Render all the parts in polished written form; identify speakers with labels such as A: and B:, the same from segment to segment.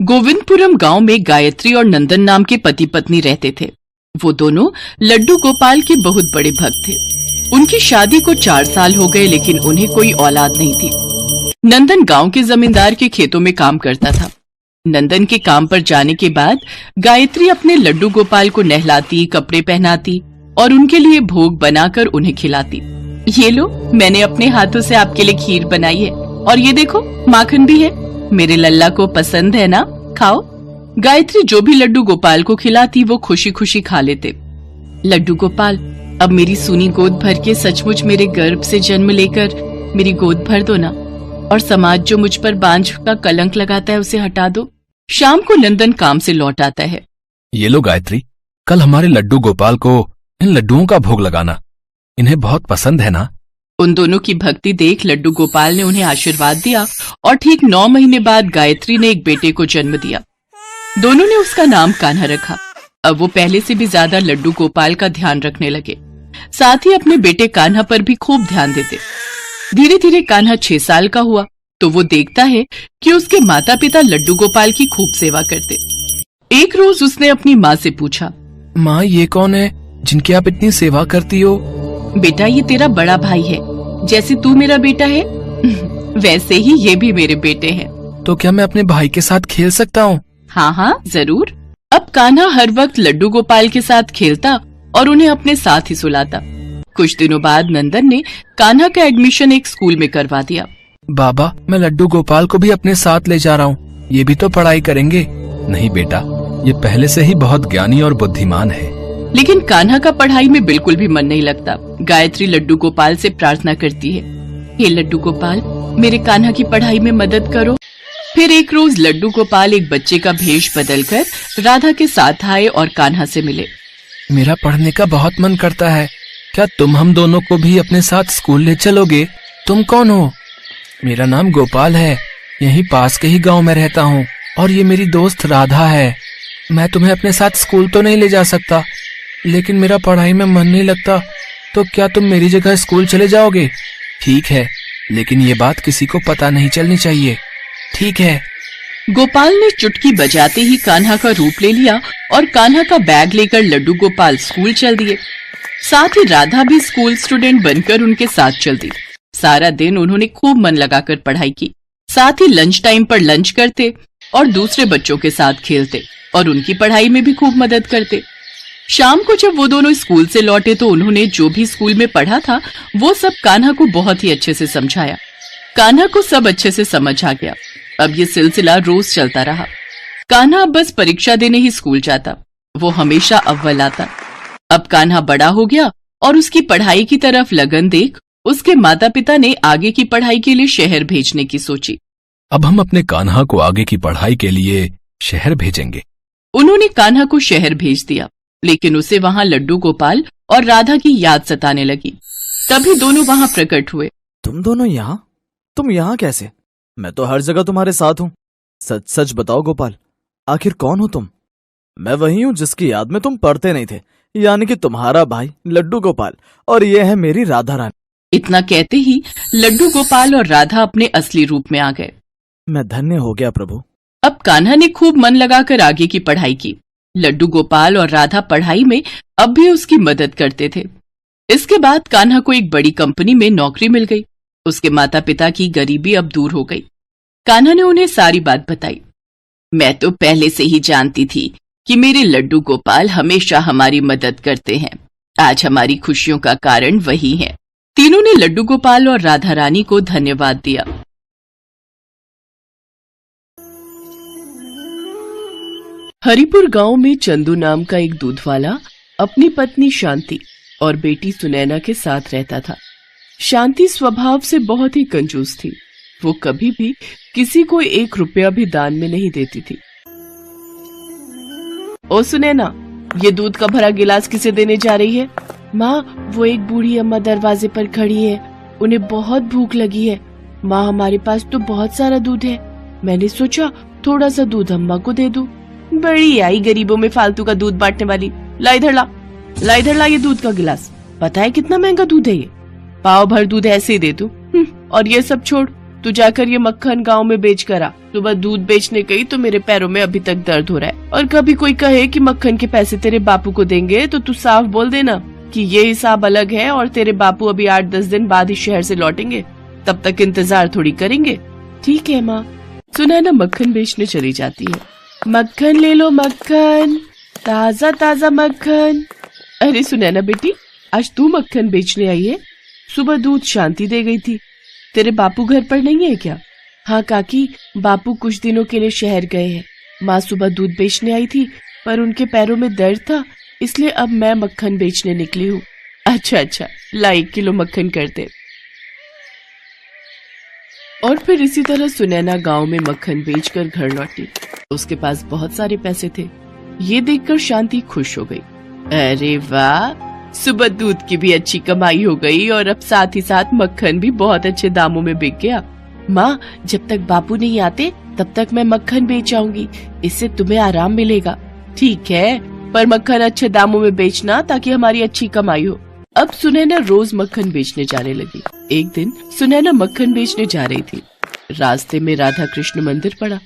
A: गोविंदपुरम गांव में गायत्री और नंदन नाम के पति पत्नी रहते थे। वो दोनों लड्डू गोपाल के बहुत बड़े भक्त थे। उनकी शादी को 4 साल हो गए, लेकिन उन्हें कोई औलाद नहीं थी। नंदन गांव के जमींदार के खेतों में काम करता था। नंदन के काम पर जाने के बाद गायत्री अपने लड्डू गोपाल को नहलाती, कपड़े पहनाती और उनके लिए भोग बनाकर उन्हें खिलाती। ये लो, मैंने अपने हाथों से आपके लिए खीर बनाई है, और ये देखो माखन भी है। मेरे लल्ला को पसंद है ना, खाओ। गायत्री जो भी लड्डू गोपाल को खिलाती वो खुशी खुशी खा लेते। लड्डू गोपाल, अब मेरी सूनी गोद भर के सचमुच मेरे गर्भ से जन्म लेकर मेरी गोद भर दो ना, और समाज जो मुझ पर बांझ का कलंक लगाता है उसे हटा दो। शाम को नंदन काम से लौट आता है।
B: ये लो गायत्री, कल हमारे लड्डू गोपाल को इन लड्डुओं का भोग लगाना, इन्हें बहुत पसंद है ना।
A: उन दोनों की भक्ति देख लड्डू गोपाल ने उन्हें आशीर्वाद दिया और ठीक 9 महीने बाद गायत्री ने एक बेटे को जन्म दिया। दोनों ने उसका नाम कान्हा रखा। अब वो पहले से भी ज्यादा लड्डू गोपाल का ध्यान रखने लगे, साथ ही अपने बेटे कान्हा पर भी खूब ध्यान देते। धीरे धीरे कान्हा 6 साल का हुआ तो वो देखता है कि उसके माता पिता लड्डू गोपाल की खूब सेवा करते। एक रोज उसने अपनी माँ से पूछा,
B: माँ, ये कौन है जिनकी आप इतनी सेवा करती हो?
A: बेटा, ये तेरा बड़ा भाई है। जैसे तू मेरा बेटा है वैसे ही ये भी मेरे बेटे हैं।
B: तो क्या मैं अपने भाई के साथ खेल सकता हूँ?
A: हाँ हाँ, जरूर। अब कान्हा हर वक्त लड्डू गोपाल के साथ खेलता और उन्हें अपने साथ ही सुलाता। कुछ दिनों बाद नंदन ने कान्हा का एडमिशन एक स्कूल में करवा दिया।
B: बाबा, मैं लड्डू गोपाल को भी अपने साथ ले जा रहा हूँ, ये भी तो पढ़ाई करेंगे। नहीं बेटा, ये पहले से ही बहुत ज्ञानी और बुद्धिमान है।
A: लेकिन कान्हा का पढ़ाई में बिल्कुल भी मन नहीं लगता। गायत्री लड्डू गोपाल से प्रार्थना करती है, हे लड्डू गोपाल, मेरे कान्हा की पढ़ाई में मदद करो। फिर एक रोज लड्डू गोपाल एक बच्चे का भेष बदलकर राधा के साथ आए और कान्हा से मिले।
B: मेरा पढ़ने का बहुत मन करता है, क्या तुम हम दोनों को भी अपने साथ स्कूल ले चलोगे? तुम कौन हो? मेरा नाम गोपाल है, यहीं पास के ही गांव में रहता हूँ, और ये मेरी दोस्त राधा है। मैं तुम्हें अपने साथ स्कूल तो नहीं ले जा सकता, लेकिन मेरा पढ़ाई में मन नहीं लगता, तो क्या तुम मेरी जगह स्कूल चले जाओगे? ठीक है, लेकिन ये बात किसी को पता नहीं चलनी चाहिए। ठीक है।
A: गोपाल ने चुटकी बजाते ही कान्हा का रूप ले लिया और कान्हा का बैग लेकर लड्डू गोपाल स्कूल चल दिए। साथ ही राधा भी स्कूल स्टूडेंट बनकर उनके साथ चल दी। सारा दिन उन्होंने खूब मन लगाकर पढ़ाई की। साथ ही लंच टाइम पर लंच करते और दूसरे बच्चों के साथ खेलते और उनकी पढ़ाई में भी खूब मदद करते। शाम को जब वो दोनों स्कूल से लौटे तो उन्होंने जो भी स्कूल में पढ़ा था वो सब कान्हा को बहुत ही अच्छे से समझाया। कान्हा को सब अच्छे से समझ आ गया। अब ये सिलसिला रोज चलता रहा। कान्हा अब बस परीक्षा देने ही स्कूल जाता, वो हमेशा अव्वल आता। अब कान्हा बड़ा हो गया और उसकी पढ़ाई की तरफ लगन देख उसके माता पिता ने आगे की पढ़ाई के लिए शहर भेजने की सोची।
B: अब हम अपने कान्हा को आगे की पढ़ाई के लिए शहर भेजेंगे।
A: उन्होंने कान्हा को शहर भेज दिया, लेकिन उसे वहाँ लड्डू गोपाल और राधा की याद सताने लगी। तभी दोनों वहाँ प्रकट हुए।
C: तुम दोनों यहाँ? तुम यहाँ कैसे? मैं तो हर जगह तुम्हारे साथ हूँ। सच सच बताओ गोपाल, आखिर कौन हो तुम? मैं वही हूँ जिसकी याद में तुम पढ़ते नहीं थे, यानी कि तुम्हारा भाई लड्डू गोपाल, और ये है मेरी राधा रानी।
A: इतना कहते ही लड्डू गोपाल और राधा अपने असली रूप में आ गए।
C: मैं धन्य हो गया प्रभु।
A: अब कान्हा ने खूब मन लगाकर आगे की पढ़ाई की। लड्डू गोपाल और राधा पढ़ाई में अब भी उसकी मदद करते थे। इसके बाद कान्हा को एक बड़ी कंपनी में नौकरी मिल गई। उसके माता पिता की गरीबी अब दूर हो गई। कान्हा ने उन्हें सारी बात बताई। मैं तो पहले से ही जानती थी कि मेरे लड्डू गोपाल हमेशा हमारी मदद करते हैं। आज हमारी खुशियों का कारण वही है। तीनों ने लड्डू गोपाल और राधा रानी को धन्यवाद दिया। हरिपुर गांव में चंदू नाम का एक दूध वाला अपनी पत्नी शांति और बेटी सुनैना के साथ रहता था। शांति स्वभाव से बहुत ही कंजूस थी। वो कभी भी किसी को 1 रुपया भी दान में नहीं देती थी। ओ सुनैना, ये दूध का भरा गिलास किसे देने जा रही है? माँ, वो एक बूढ़ी अम्मा दरवाजे पर खड़ी है, उन्हें बहुत भूख लगी है। माँ, हमारे पास तो बहुत सारा दूध है, मैंने सोचा थोड़ा सा दूध अम्मा को दे दूं। बड़ी आई गरीबों में फालतू का दूध बांटने वाली। ला इधर ला ये दूध का गिलास। पता है कितना महंगा दूध है ये? पाव भर दूध ऐसे ही दे दूं। और ये सब छोड़,
D: तू जाकर ये मक्खन गांव में बेच कर आ। सुबह दूध बेचने गई तो मेरे पैरों में अभी तक दर्द हो रहा है। और कभी कोई कहे कि मक्खन के पैसे तेरे बापू को देंगे तो तू साफ बोल देना कि ये हिसाब अलग है और तेरे बापू अभी 8-10 दिन बाद ही शहर से लौटेंगे, तब तक इंतजार थोड़ी करेंगे। ठीक है माँ। सुनैना मक्खन बेचने चली जाती है। मक्खन ले लो मक्खन, ताजा ताजा मक्खन। अरे सुनैना बेटी, आज तू मक्खन बेचने आई है? सुबह दूध शांति दे गई थी। तेरे बापू घर पर नहीं है क्या? हाँ काकी, बापू कुछ दिनों के लिए शहर गए हैं। माँ सुबह दूध बेचने आई थी पर उनके पैरों में दर्द था, इसलिए अब मैं मक्खन बेचने निकली हूँ। अच्छा, ला 1 किलो मक्खन कर दे। और फिर इसी तरह सुनैना गांव में मक्खन बेचकर घर लौटी। उसके पास बहुत सारे पैसे थे। ये देखकर शांति खुश हो गई। अरे वाह, सुबह दूध की भी अच्छी कमाई हो गई और अब साथ ही साथ मक्खन भी बहुत अच्छे दामों में बिक गया। माँ, जब तक बापू नहीं आते तब तक मैं मक्खन बेच आऊंगी, इससे तुम्हें आराम मिलेगा। ठीक है, पर मक्खन अच्छे दामों में बेचना ताकि हमारी अच्छी कमाई हो। अब सुनैना रोज मक्खन बेचने जाने लगी। एक दिन सुनैना मक्खन बेचने जा रही थी। रास्ते में राधा कृष्ण मंदिर पड़ा।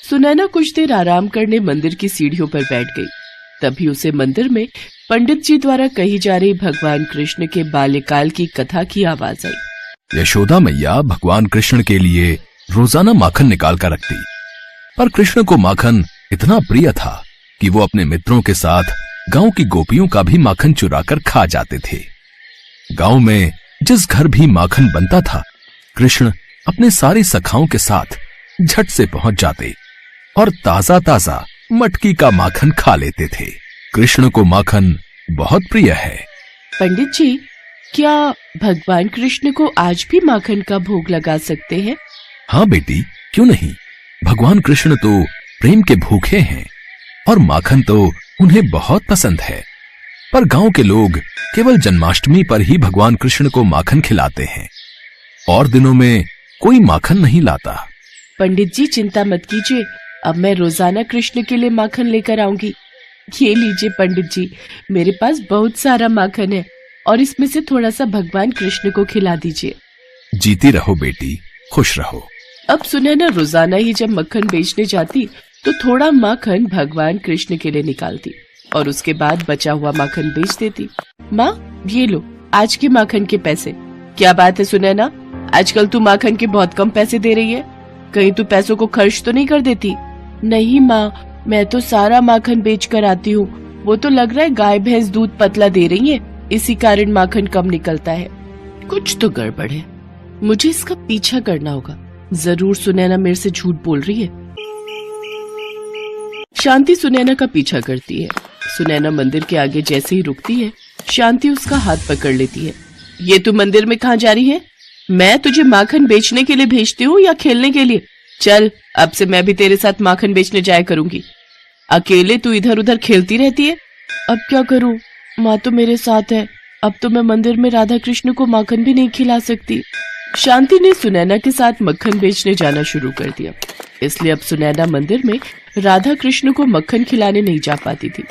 D: सुनैना कुछ देर आराम करने मंदिर की सीढ़ियों पर बैठ गई। तभी उसे मंदिर में पंडित जी द्वारा कही जा रही भगवान कृष्ण के बाल्यकाल की कथा की आवाज आई।
B: यशोदा मैया भगवान कृष्ण के लिए रोजाना माखन निकाल कर रखती, पर कृष्ण को माखन इतना प्रिय था कि वो अपने मित्रों के साथ गांव की गोपियों का भी माखन चुरा कर खा जाते थे। गांव में जिस घर भी माखन बनता था, कृष्ण अपने सारी सखाओं के साथ झट से पहुंच जाते और ताजा ताजा मटकी का माखन खा लेते थे। कृष्ण को माखन बहुत प्रिय है।
D: पंडित जी, क्या भगवान कृष्ण को आज भी माखन का भोग लगा सकते हैं?
B: हाँ बेटी, क्यों नहीं। भगवान कृष्ण तो प्रेम के भूखे हैं और माखन तो उन्हें बहुत पसंद है। पर गांव के लोग केवल जन्माष्टमी पर ही भगवान कृष्ण को माखन खिलाते हैं, और दिनों में कोई माखन नहीं लाता।
D: पंडित जी चिंता मत कीजिए, अब मैं रोजाना कृष्ण के लिए माखन लेकर आऊंगी। ये लीजिए पंडित जी, मेरे पास बहुत सारा माखन है और इसमें से थोड़ा सा भगवान कृष्ण को खिला दीजिए।
B: जीती रहो बेटी, खुश रहो।
D: अब सुनैना रोजाना ही जब मक्खन बेचने जाती तो थोड़ा माखन भगवान कृष्ण के लिए निकालती और उसके बाद बचा हुआ माखन बेच देती। माँ, ये लो आज के माखन के पैसे। क्या बात है सुनैना, आजकल तू माखन के बहुत कम पैसे दे रही है, कहीं तू पैसों को खर्च तो नहीं कर देती? नहीं माँ, मैं तो सारा माखन बेच कर आती हूँ। वो तो लग रहा है गाय भैंस दूध पतला दे रही है, इसी कारण माखन कम निकलता है। कुछ तो गड़बड़ है, मुझे इसका पीछा करना होगा। जरूर सुनैना मेरे से झूठ बोल रही है। शांति सुनैना का पीछा करती है। सुनैना मंदिर के आगे जैसे ही रुकती है, शांति उसका हाथ पकड़ लेती है। ये तू मंदिर में कहाँ जा रही है? मैं तुझे माखन बेचने के लिए भेजती हूँ या खेलने के लिए? चल, अब से मैं भी तेरे साथ माखन बेचने जाया करूंगी। अकेले तू इधर उधर खेलती रहती है। अब क्या करूं, माँ तो मेरे साथ है। अब तो मैं मंदिर में राधा कृष्ण को माखन भी नहीं खिला सकती। शांति ने सुनैना के साथ मक्खन बेचने जाना शुरू कर दिया, इसलिए अब सुनैना मंदिर में राधा कृष्ण को मक्खन खिलाने नहीं जा पाती थी।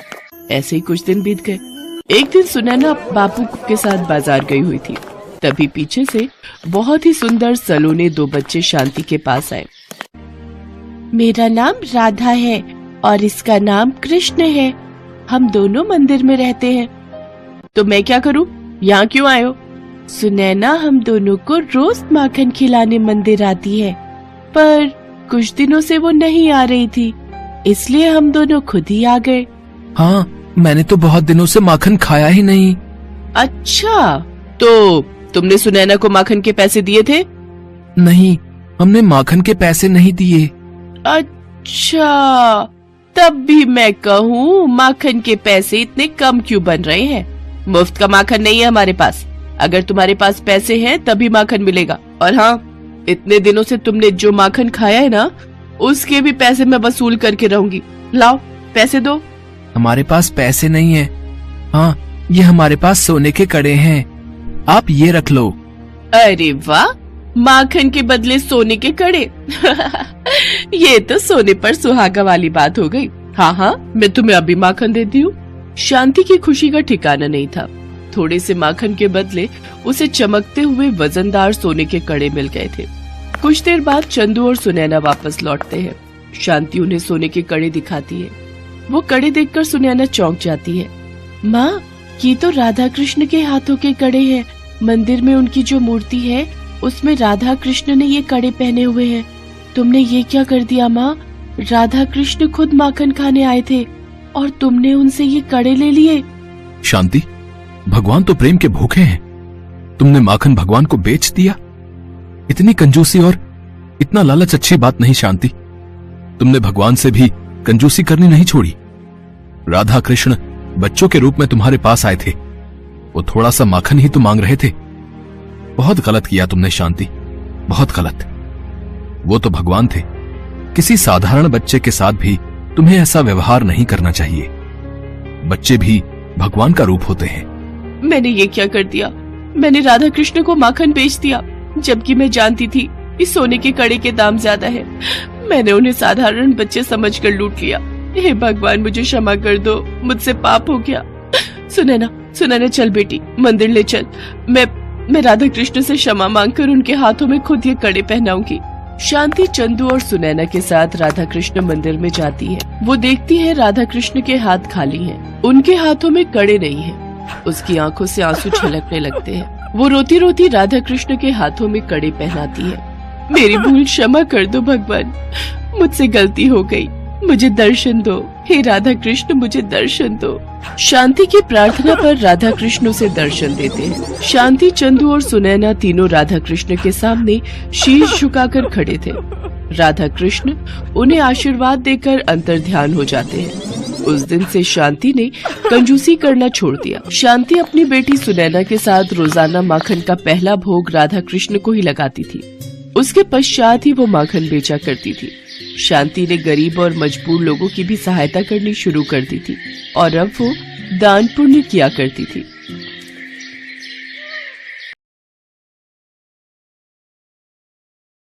D: ऐसे ही कुछ दिन बीत गए। एक दिन सुनैना बापू के साथ बाजार गई हुई थी। तभी पीछे से बहुत ही सुंदर सलोने 2 बच्चे शांति के पास आए। मेरा नाम राधा है और इसका नाम कृष्ण है। हम दोनों मंदिर में रहते हैं। तो मैं क्या करूं? यहाँ क्यों आए हो? सुनैना हम दोनों को रोज माखन खिलाने मंदिर आती है, पर कुछ दिनों से वो नहीं आ रही थी, इसलिए हम दोनों खुद ही आ गए।
B: हाँ, मैंने तो बहुत दिनों से माखन खाया ही नहीं।
D: अच्छा, तो तुमने सुनैना को माखन के पैसे दिए थे?
B: नहीं, हमने माखन के पैसे नहीं दिए।
D: अच्छा, तब भी मैं कहूँ माखन के पैसे इतने कम क्यों बन रहे हैं? मुफ्त का माखन नहीं है हमारे पास। अगर तुम्हारे पास पैसे हैं तभी माखन मिलेगा। और हाँ, इतने दिनों से तुमने जो माखन खाया है ना, उसके भी पैसे मैं वसूल करके रहूंगी। लाओ पैसे दो।
B: हमारे पास पैसे नहीं है। हाँ, ये हमारे पास सोने के कड़े हैं, आप ये रख लो।
D: अरे वाह, माखन के बदले सोने के कड़े। ये तो सोने पर सुहागा वाली बात हो गई। हाँ हाँ, मैं तुम्हें अभी माखन देती हूँ। शांति की खुशी का ठिकाना नहीं था। थोड़े से माखन के बदले उसे चमकते हुए वजनदार सोने के कड़े मिल गए थे। कुछ देर बाद चंदू और सुनैना वापस लौटते हैं। शांति उन्हें सोने के कड़े दिखाती है। वो कड़े देखकर सुनैना चौंक जाती है। माँ, ये तो राधा कृष्ण के हाथों के कड़े हैं। मंदिर में उनकी जो मूर्ति है उसमें राधा कृष्ण ने ये कड़े पहने हुए हैं। तुमने ये क्या कर दिया माँ? राधा कृष्ण खुद माखन खाने आए थे और तुमने उनसे ये कड़े ले लिए।
B: शांति, भगवान तो प्रेम के भूखे हैं। तुमने माखन भगवान को बेच दिया? इतनी कंजूसी और इतना लालच अच्छी बात नहीं शांति। तुमने भगवान से भी कंजूसी करनी नहीं छोड़ी। राधा कृष्ण बच्चों के रूप में तुम्हारे पास आए थे। वो थोड़ा सा माखन ही तो मांग रहे थे। बहुत गलत किया तुमने शांति, बहुत गलत। वो तो भगवान थे। किसी साधारण बच्चे के साथ भी तुम्हें ऐसा व्यवहार नहीं करना चाहिए। बच्चे भी भगवान का रूप होते हैं।
D: मैंने ये क्या कर दिया? मैंने राधा कृष्ण को माखन बेच दिया, जबकि मैं जानती थी इस सोने के कड़े के दाम ज्यादा है। मैंने उन्हें साधारण बच्चे समझकर लूट लिया। हे भगवान, मुझे क्षमा कर दो, मुझसे पाप हो गया। सुनैना चल बेटी, मंदिर ले चल। मैं राधा कृष्ण से क्षमा मांगकर उनके हाथों में खुद ये कड़े पहनाऊंगी। शांति चंदू और सुनैना के साथ राधा कृष्ण मंदिर में जाती है। वो देखती है राधा कृष्ण के हाथ खाली हैं। उनके हाथों में कड़े नहीं हैं। उसकी आंखों से आंसू छलकने लगते हैं। वो रोती रोती राधा कृष्ण के हाथों में कड़े पहनाती है। मेरी भूल क्षमा कर दो भगवान, मुझसे गलती हो गई, मुझे दर्शन दो। हे राधा कृष्ण, मुझे दर्शन दो। शांति की प्रार्थना पर राधा कृष्ण उसे दर्शन देते हैं। शांति, चंदू और सुनैना तीनों राधा कृष्ण के सामने शीश झुकाकर खड़े थे। राधा कृष्ण उन्हें आशीर्वाद देकर अंतर्ध्यान हो जाते हैं। उस दिन से शांति ने कंजूसी करना छोड़ दिया। शांति अपनी बेटी सुनैना के साथ रोजाना माखन का पहला भोग राधा कृष्ण को ही लगाती थी। उसके पश्चात ही वो माखन बेचा करती थी। शांति ने गरीब और मजबूर लोगों की भी सहायता करनी शुरू कर दी थी और अब वो दान पुण्य किया करती थी।